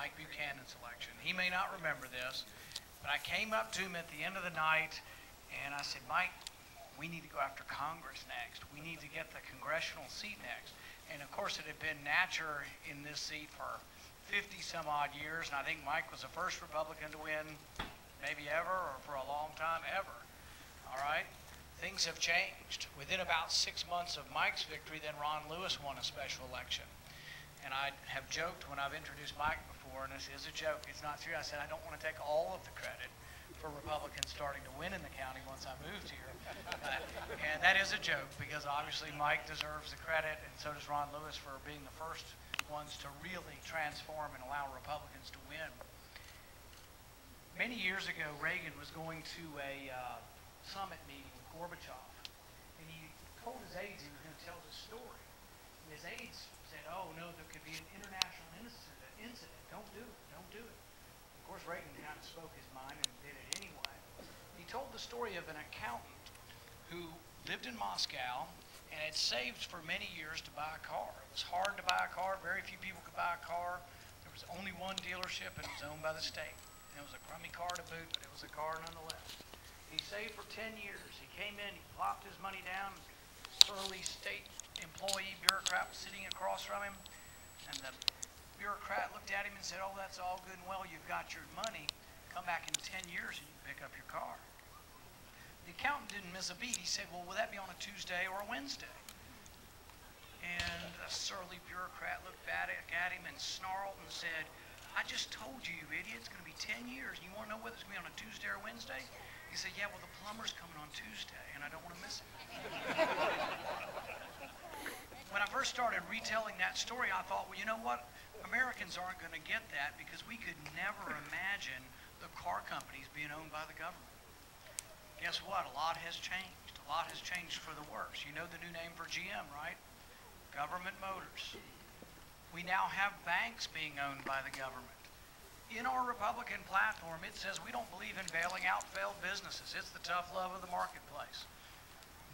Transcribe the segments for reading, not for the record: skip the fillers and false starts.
Mike Buchanan's election. He may not remember this, but I came up to him at the end of the night and I said, Mike, we need to go after Congress next. We need to get the congressional seat next. And of course it had been Natcher in this seat for 50 some odd years, and I think Mike was the first Republican to win maybe ever, or for a long time ever. All right? Things have changed. Within about 6 months of Mike's victory, then Ron Lewis won a special election. And I have joked when I've introduced Mike before, and this is a joke, it's not serious. I said I don't want to take all of the credit for Republicans starting to win in the county once I moved here. And that is a joke, because obviously Mike deserves the credit, and so does Ron Lewis for being the first ones to really transform and allow Republicans to win. Many years ago, Reagan was going to a summit meeting with Gorbachev, and he told his aides he was going to tell this story. And his aides said, oh no, there could be an international incident. Don't do it, don't do it. Of course, Reagan kind of spoke his mind and did it anyway. He told the story of an accountant who lived in Moscow and had saved for many years to buy a car. It was hard to buy a car. Very few people could buy a car. There was only one dealership, and it was owned by the state. And it was a crummy car to boot, but it was a car nonetheless. He saved for 10 years. He came in, he plopped his money down. Surly state employee bureaucrat was sitting across from him, and the bureaucrat looked at him and said, oh, that's all good and well. You've got your money. Come back in 10 years and you can pick up your car. The accountant didn't miss a beat. He said, well, will that be on a Tuesday or a Wednesday? And the surly bureaucrat looked back at him and snarled and said, I just told you, you idiot, it's going to be 10 years. You want to know whether it's going to be on a Tuesday or Wednesday? He said, yeah, well, the plumber's coming on Tuesday, and I don't want to miss it. When I first started retelling that story, I thought, well, you know what? Americans aren't going to get that, because we could never imagine the car companies being owned by the government. Guess what? A lot has changed. A lot has changed for the worse. You know the new name for GM, right? Government Motors. We now have banks being owned by the government. In our Republican platform, it says we don't believe in bailing out failed businesses. It's the tough love of the marketplace.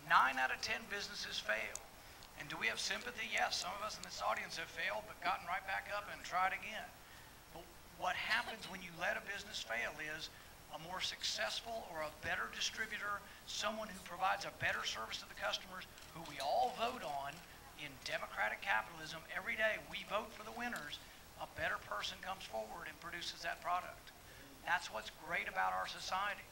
9 out of 10 businesses fail. And do we have sympathy? Yes, some of us in this audience have failed, but gotten right back up and tried again. But what happens when you let a business fail is a more successful or a better distributor, someone who provides a better service to the customers, who we all vote on in democratic capitalism. Every day we vote for the winners. A better person comes forward and produces that product. That's what's great about our society.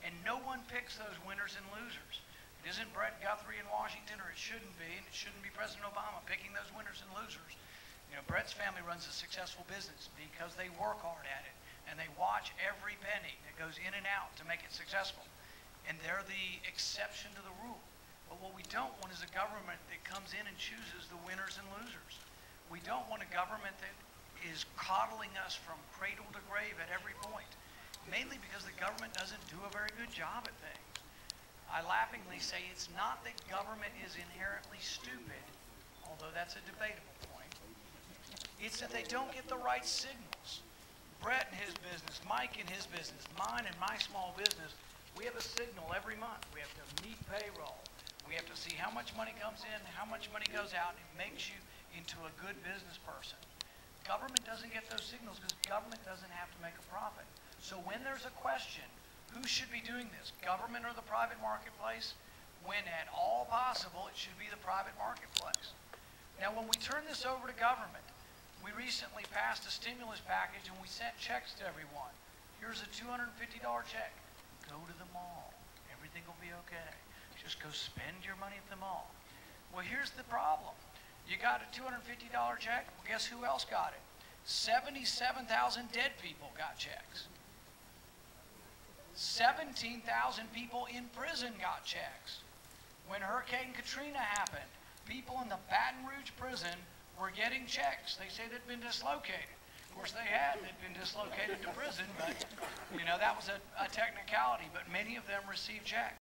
And no one picks those winners and losers. It isn't Bret Guthrie in Washington, or it shouldn't be, and it shouldn't be President Obama picking those winners and losers. You know, Bret's family runs a successful business because they work hard at it, and they watch every penny that goes in and out to make it successful. And they're the exception to the rule. But what we don't want is a government that comes in and chooses the winners and losers. We don't want a government that is coddling us from cradle to grave at every point, mainly because the government doesn't do a very good job at things. I laughingly say it's not that government is inherently stupid, although that's a debatable point. It's that they don't get the right signals. Bret and his business, Mike and his business, mine and my small business, we have a signal every month. We have to meet payroll. We have to see how much money comes in, how much money goes out, and it makes you into a good business person. Government doesn't get those signals because government doesn't have to make a profit. So when there's a question, who should be doing this, government or the private marketplace? When at all possible, it should be the private marketplace. Now, when we turn this over to government, we recently passed a stimulus package and we sent checks to everyone. Here's a $250 check. Go to the mall. Everything will be okay. Just go spend your money at the mall. Well, here's the problem. You got a $250 check? Well, guess who else got it? 77,000 dead people got checks. 17,000 people in prison got checks. When Hurricane Katrina happened, people in the Baton Rouge prison were getting checks. They say they'd been dislocated. Of course, they had. They'd been dislocated to prison, but, you know, that was a technicality. But many of them received checks.